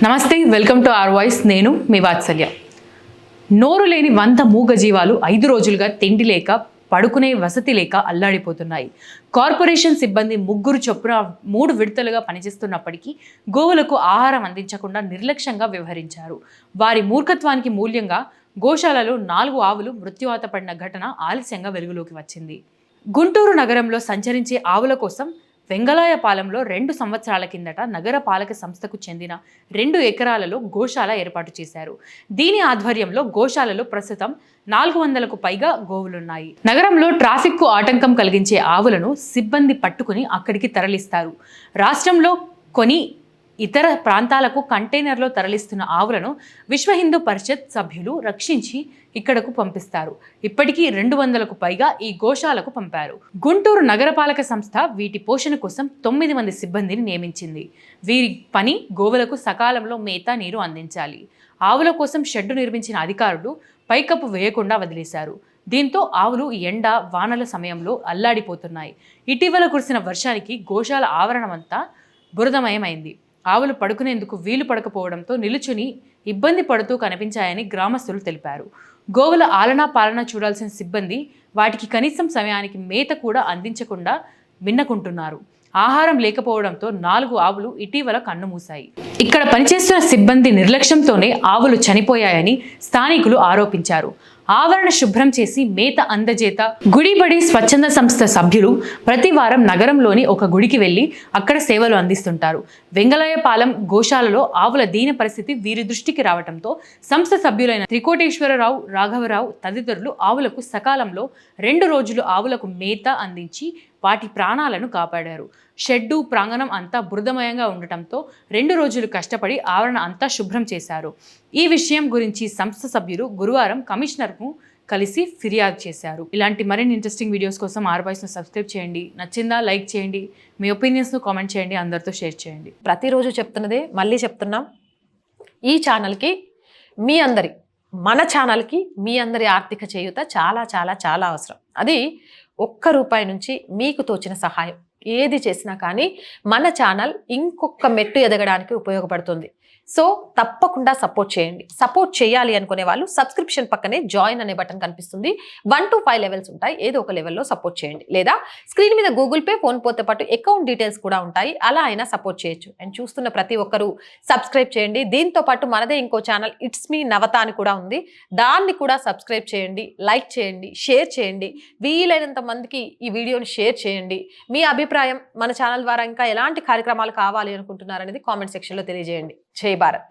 నమస్తే, welcome to are voice. నేను మీ వాత్సల్య. నోరు లేని 100 మూగ జీవాలు 5 రోజులుగా తిండి లేక, పడుకునే వసతి లేక అల్లాడిపోతున్నాయి. కార్పొరేషన్ సిబ్బంది 3 చొప్పున 3 విడతలుగా పనిచేస్తున్నప్పటికీ గోవులకు ఆహారం అందించకుండా నిర్లక్ష్యంగా వ్యవహరించారు. వారి మూర్ఖత్వానికి మూల్యంగా గోశాలలో 4 ఆవులు మృత్యువాత పడిన ఘటన ఆలస్యంగా వెలుగులోకి వచ్చింది. గుంటూరు నగరంలో సంచరించే ఆవుల కోసం వెంగళాయపాలెంలో 2 సంవత్సరాల కిందట నగర పాలక సంస్థకు చెందిన 2 ఎకరాలలో గోశాల ఏర్పాటు చేశారు. దీని ఆధ్వర్యంలో గోశాలలో ప్రస్తుతం 400కు పైగా గోవులున్నాయి. నగరంలో ట్రాఫిక్కు ఆటంకం కలిగించే ఆవులను సిబ్బంది పట్టుకుని అక్కడికి తరలిస్తారు. రాష్ట్రంలో కొన్ని ఇతర ప్రాంతాలకు కంటైనర్లో తరలిస్తున్న ఆవులను విశ్వ హిందూ పరిషత్ సభ్యులు రక్షించి ఇక్కడకు పంపిస్తారు. ఇప్పటికీ 200కు పైగా ఈ గోశాలకు పంపారు. గుంటూరు నగరపాలక సంస్థ వీటి పోషణ కోసం 9 మంది సిబ్బందిని నియమించింది. వీరి పని గోవులకు సకాలంలో మేత, నీరు అందించాలి. ఆవుల కోసం షెడ్డు నిర్మించిన అధికారులు పైకప్పు వేయకుండా వదిలేశారు. దీంతో ఆవులు ఎండ, వానల సమయంలో అల్లాడిపోతున్నాయి. ఇటీవల కురిసిన వర్షానికి గోశాల ఆవరణమంతా బురదమయమైంది. ఆవులు పడుకునేందుకు వీలు పడకపోవడంతో నిలుచుని ఇబ్బంది పడుతూ కనిపించాయని గ్రామస్తులు తెలిపారు. గోవుల ఆలనా పాలన చూడాల్సిన సిబ్బంది వాటికి కనీసం సమయానికి మేత కూడా అందించకుండా మిన్నకుంటున్నారు. ఆహారం లేకపోవడంతో 4 ఆవులు ఇటీవల కన్నుమూశాయి. ఇక్కడ పనిచేస్తున్న సిబ్బంది నిర్లక్ష్యంతోనే ఆవులు చనిపోయాయని స్థానికులు ఆరోపించారు. ఆవరణ శుభ్రం చేసి మేత అందజేత గుడిబడి స్వచ్ఛంద సంస్థ సభ్యులు ప్రతి వారం నగరంలోని ఒక గుడికి వెళ్లి అక్కడ సేవలు అందిస్తుంటారు. వెంగళాయపాలెం గోశాలలో ఆవుల దీన పరిస్థితి వీరి దృష్టికి రావడంతో సంస్థ సభ్యులైన త్రికోటేశ్వరరావు, రాఘవరావు తదితరులు ఆవులకు సకాలంలో 2 రోజులు ఆవులకు మేత అందించి వాటి ప్రాణాలను కాపాడారు. షెడ్డు, ప్రాంగణం అంతా బురదమయంగా ఉండటంతో 2 రోజులు కష్టపడి ఆవరణ అంతా శుభ్రం చేశారు. ఈ విషయం గురించి సంస్థ సభ్యులు గురువారం కమిషనర్కు కలిసి ఫిర్యాదు చేశారు. ఇలాంటి మరిన్ని ఇంట్రెస్టింగ్ వీడియోస్ కోసం ఆర్ వాయిస్ను సబ్స్క్రైబ్ చేయండి. నచ్చిందా లైక్ చేయండి. మీ ఒపీనియన్స్ను కామెంట్ చేయండి. అందరితో షేర్ చేయండి. ప్రతిరోజు చెప్తున్నదే మళ్ళీ చెప్తున్నాం. ఈ ఛానల్కి మన ఛానల్కి మీ అందరి ఆర్థిక చేయూత చాలా చాలా చాలా అవసరం. అది ₹1 నుంచి మీకు తోచిన సహాయం ఏది చేసినా కానీ మన ఛానల్ ఇంకొక మెట్టు ఎదగడానికి ఉపయోగపడుతుంది. సో తప్పకుండా సపోర్ట్ చేయండి. సపోర్ట్ చేయాలి అనుకునే వాళ్ళు సబ్స్క్రిప్షన్ పక్కనే జాయిన్ అనే బటన్ కనిపిస్తుంది. 1 to 5 లెవెల్స్ ఉంటాయి. ఏదో ఒక లెవెల్లో సపోర్ట్ చేయండి. లేదా స్క్రీన్ మీద గూగుల్ పే, ఫోన్ పేతో పాటు అకౌంట్ డీటెయిల్స్ కూడా ఉంటాయి. అలా అయినా సపోర్ట్ చేయొచ్చు. అండ్ చూస్తున్న ప్రతి ఒక్కరూ సబ్స్క్రైబ్ చేయండి. దీంతో పాటు మనదే ఇంకో ఛానల్ ఇట్స్ మీ నవత అని కూడా ఉంది. దాన్ని కూడా సబ్స్క్రైబ్ చేయండి, లైక్ చేయండి, షేర్ చేయండి. వీలైనంత మందికి ఈ వీడియోని షేర్ చేయండి. మీ అభిప్రాయం మన ఛానల్ ద్వారా ఇంకా ఎలాంటి కార్యక్రమాలు కావాలి అనుకుంటున్నారనేది కామెంట్ సెక్షన్లో తెలియజేయండి. జై భారత్.